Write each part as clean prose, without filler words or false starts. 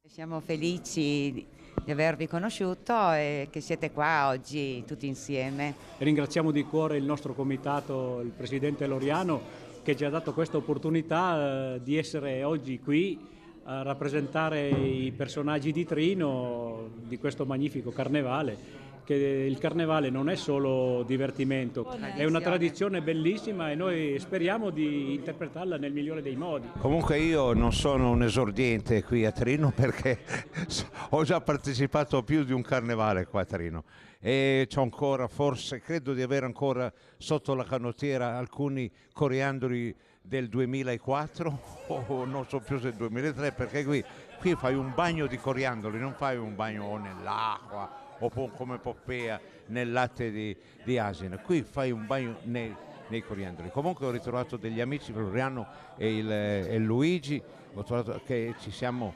Siamo felici di avervi conosciuto e che siete qua oggi tutti insieme. Ringraziamo di cuore il nostro comitato, il presidente Loriano, che ci ha dato questa opportunità di essere oggi qui a rappresentare i personaggi di Trino di questo magnifico carnevale. Che il carnevale non è solo divertimento, è una tradizione bellissima e noi speriamo di interpretarla nel migliore dei modi. Comunque io non sono un esordiente qui a Trino perché ho già partecipato a più di un carnevale qua a Trino e c'ho ancora, forse credo di avere ancora sotto la canottiera alcuni coriandoli del 2004 o non so più se del 2003, perché qui fai un bagno di coriandoli, non fai un bagno nell'acqua o come Poppea nel latte di asina, qui fai un bagno nei coriandoli. Comunque ho ritrovato degli amici, Floriano e Luigi, ho trovato che ci siamo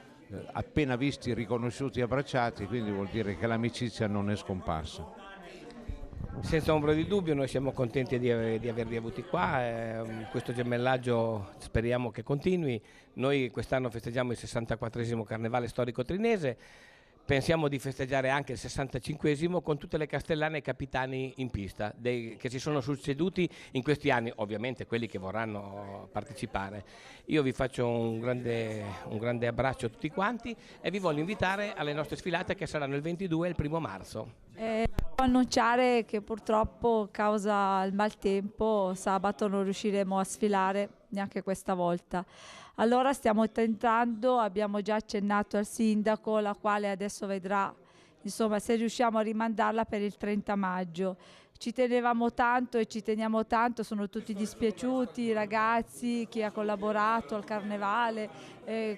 appena visti, riconosciuti, abbracciati, quindi vuol dire che l'amicizia non è scomparsa. Senza ombra di dubbio noi siamo contenti di avervi avuti qua, questo gemellaggio speriamo che continui. Noi quest'anno festeggiamo il 64esimo Carnevale Storico Trinese. Pensiamo di festeggiare anche il 65esimo con tutte le castellane e i capitani in pista che si sono succeduti in questi anni, ovviamente quelli che vorranno partecipare. Io vi faccio un grande abbraccio a tutti quanti e vi voglio invitare alle nostre sfilate che saranno il 22 e il 1° marzo. Annunciare che purtroppo causa il maltempo sabato non riusciremo a sfilare neanche questa volta. Allora stiamo tentando, abbiamo già accennato al sindaco, la quale adesso vedrà insomma se riusciamo a rimandarla per il 30 maggio. Ci tenevamo tanto e ci teniamo tanto, sono tutti dispiaciuti, i ragazzi, chi ha collaborato al carnevale,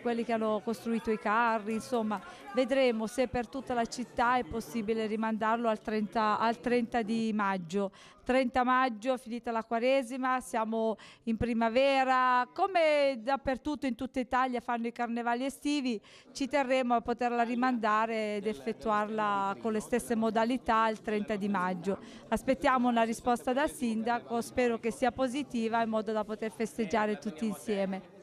quelli che hanno costruito i carri, insomma vedremo se per tutta la città è possibile rimandarlo al 30 di maggio. 30 maggio, finita la Quaresima, siamo in primavera, come dappertutto in tutta Italia fanno i carnevali estivi, ci terremo a poterla rimandare ed effettuarla con le stesse modalità il 30 di maggio. Aspettiamo una risposta dal sindaco, spero che sia positiva in modo da poter festeggiare tutti insieme.